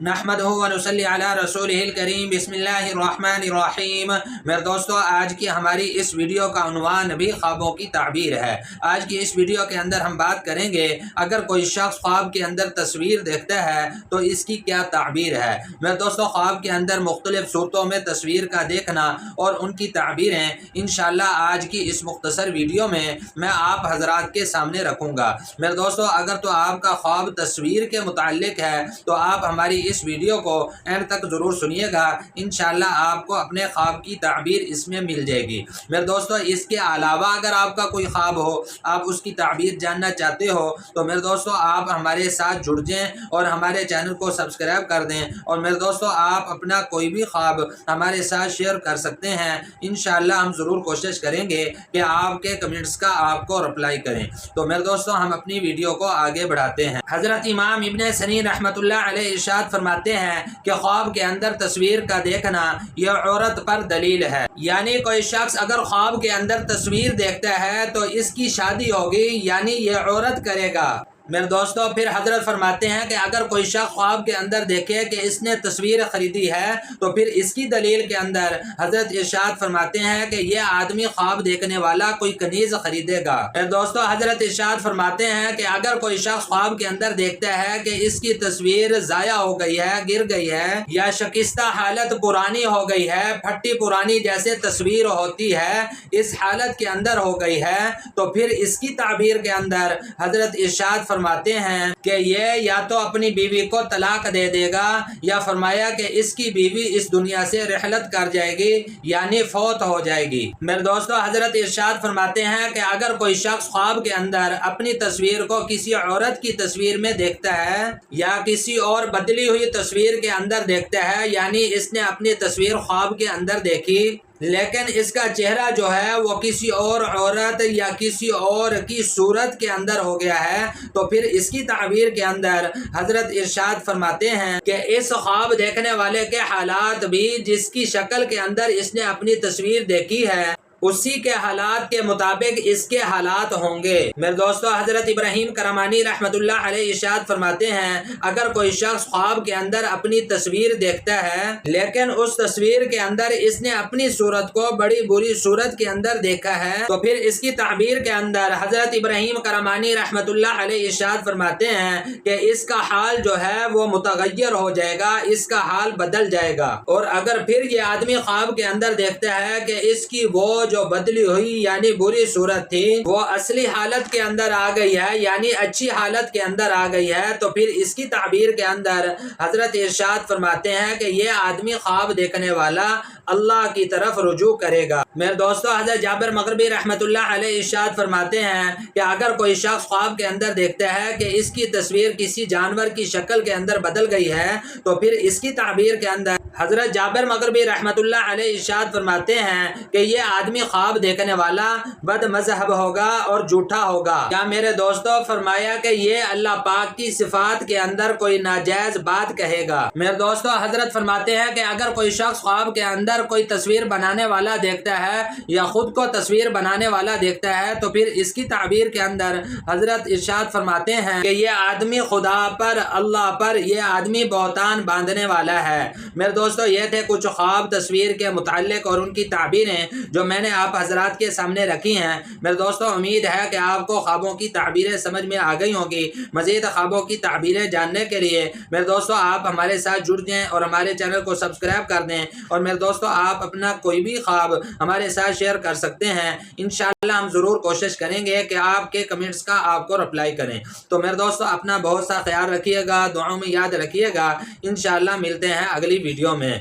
نحمدہ و نصلی علی رسولہ الکریم بسم اللہ الرحمن الرحیم۔ میرے دوستو، آج کی ہماری اس ویڈیو کا عنوان بھی خوابوں کی تعبیر ہے۔ آج کی اس ویڈیو کے اندر ہم بات کریں گے اگر کوئی شخص خواب کے اندر تصویر دیکھتا ہے تو اس کی کیا تعبیر ہے۔ میرے دوستو، خواب کے اندر مختلف صورتوں میں تصویر کا دیکھنا اور ان کی تعبیریں انشاءاللہ آج کی اس مختصر ویڈیو میں آپ حضرات کے سامنے رکھوں گا۔ میرے دوستو، اگر تو آپ کا خواب تصویر کے متعلق ہے تو آپ ہماری اس ویڈیو کو اینڈ تک ضرور سنیے گا، انشاءاللہ آپ کو اپنے خواب کی تعبیر اس میں مل جائے گی۔ میرے دوستو، اس کے علاوہ اگر آپ کا کوئی خواب ہو، آپ اس کی تعبیر جاننا چاہتے ہو تو میرے دوستو آپ ہمارے ساتھ جڑ جائیں اور ہمارے چینل کو سبسکرائب کر دیں، اور میرے دوستو آپ اپنا کوئی بھی خواب ہمارے ساتھ شیئر کر سکتے ہیں۔ انشاءاللہ ہم ضرور کوشش کریں گے کہ آپ کے کمنٹس کا آپ کو رپلائی کریں۔ تو میرے دوستو ہم اپنی ویڈیو کو آگے بڑھاتے ہیں۔ حضرت امام ابن سنی رحمۃ اللہ علیہ ارشاد فرماتے ہیں کہ خواب کے اندر تصویر کا دیکھنا یہ عورت پر دلیل ہے، یعنی کوئی شخص اگر خواب کے اندر تصویر دیکھتا ہے تو اس کی شادی ہوگی، یعنی یہ عورت کرے گا۔ میرے دوستو، پھر حضرت فرماتے ہیں کہ اگر کوئی شخص خواب کے اندر دیکھے کہ اس نے تصویر خریدی ہے تو پھر اس کی دلیل کے اندر حضرت ارشاد فرماتے ہیں کہ یہ آدمی خواب دیکھنے والا کوئی کنیز خریدے گا۔ میرے دوستو، حضرت ارشاد فرماتے ہیں کہ اگر کوئی شخص خواب کے اندر دیکھتا ہے کہ اس کی تصویر ضائع ہو گئی ہے، گر گئی ہے، یا شکستہ حالت پرانی ہو گئی ہے، پھٹی پرانی جیسے تصویر ہوتی ہے اس حالت کے اندر ہو گئی ہے، تو پھر اس کی تعبیر کے اندر حضرت ارشاد فرماتے ہیں کہ یہ یا تو اپنی بیوی کو طلاق دے دے گا، یا فرمایا کہ اس کی بیوی اس دنیا سے رحلت کر جائے گی، یعنی فوت ہو جائے گی۔ میرے دوستو، حضرت ارشاد فرماتے ہیں کہ اگر کوئی شخص خواب کے اندر اپنی تصویر کو کسی عورت کی تصویر میں دیکھتا ہے یا کسی اور بدلی ہوئی تصویر کے اندر دیکھتا ہے، یعنی اس نے اپنی تصویر خواب کے اندر دیکھی لیکن اس کا چہرہ جو ہے وہ کسی اور عورت یا کسی اور کی صورت کے اندر ہو گیا ہے، تو پھر اس کی تعبیر کے اندر حضرت ارشاد فرماتے ہیں کہ اس خواب دیکھنے والے کے حالات بھی جس کی شکل کے اندر اس نے اپنی تصویر دیکھی ہے اسی کے حالات کے مطابق اس کے حالات ہوں گے۔ میرے دوستو، حضرت ابراہیم کرمانی رحمۃ اللہ علیہ ارشاد فرماتے ہیں اگر کوئی شخص خواب کے اندر اپنی تصویر دیکھتا ہے لیکن اس تصویر کے اندر اس نے اپنی صورت کو بڑی بری صورت کے اندر دیکھا ہے تو پھر اس کی تعبیر کے اندر حضرت ابراہیم کرمانی رحمۃ اللہ علیہ ارشاد فرماتے ہیں کہ اس کا حال جو ہے وہ متغیر ہو جائے گا، اس کا حال بدل جائے گا۔ اور اگر پھر یہ آدمی خواب کے اندر دیکھتا ہے کہ اس کی وہ جو بدلی ہوئی یعنی بری صورت تھی وہ اصلی حالت کے اندر آ گئی ہے، یعنی اچھی حالت کے اندر آ گئی ہے، تو پھر اس کی تعبیر کے اندر حضرت ارشاد فرماتے ہیں کہ یہ آدمی خواب دیکھنے والا اللہ کی طرف رجوع کرے گا۔ میرے دوستو، حضرت جابر مغربی رحمۃ اللہ علیہ ارشاد فرماتے ہیں کہ اگر کوئی شخص خواب کے اندر دیکھتا ہے کہ اس کی تصویر کسی جانور کی شکل کے اندر بدل گئی ہے تو پھر اس کی تعبیر کے اندر حضرت جابر مغربی رحمۃ اللہ علیہ ارشاد فرماتے ہیں کہ یہ آدمی خواب دیکھنے والا بد مذہب ہوگا اور جھوٹا ہوگا۔ کیا میرے دوستو، فرمایا کہ یہ اللہ پاک کی صفات کے اندر کوئی ناجائز بات کہے گا۔ میرے دوستو، حضرت فرماتے ہیں کہ اگر کوئی شخص خواب کے اندر کوئی تصویر بنانے والا دیکھتا ہے یا خود کو تصویر بنانے والا دیکھتا ہے تو پھر اس کی تعبیر کے اندر حضرت ارشاد فرماتے ہیں کہ یہ آدمی خدا پر، اللہ پر، یہ آدمی بہتان باندھنے والا ہے۔ میرے دوستو، یہ تھے کچھ خواب تصویر کے متعلق اور ان کی تعبیریں جو میں نے آپ حضرات کے سامنے رکھی ہیں۔ میرے دوستو، امید ہے کہ آپ کو خوابوں کی تعبیریں سمجھ میں آ گئی ہوں گی۔ مزید خوابوں کی تعبیریں جاننے کے لیے میرے دوستو آپ ہمارے ساتھ جڑ جائیں اور ہمارے چینل کو سبسکرائب کر دیں، اور میرے دوستو آپ اپنا کوئی بھی خواب ہمارے ساتھ شیئر کر سکتے ہیں۔ انشاءاللہ ہم ضرور کوشش کریں گے کہ آپ کے کمنٹس کا آپ کو رپلائی کریں۔ تو میرے دوستو اپنا بہت سا خیال رکھیے گا، دعاؤں میں یاد رکھیے گا۔ انشاءاللہ ملتے ہیں اگلی ویڈیو میں۔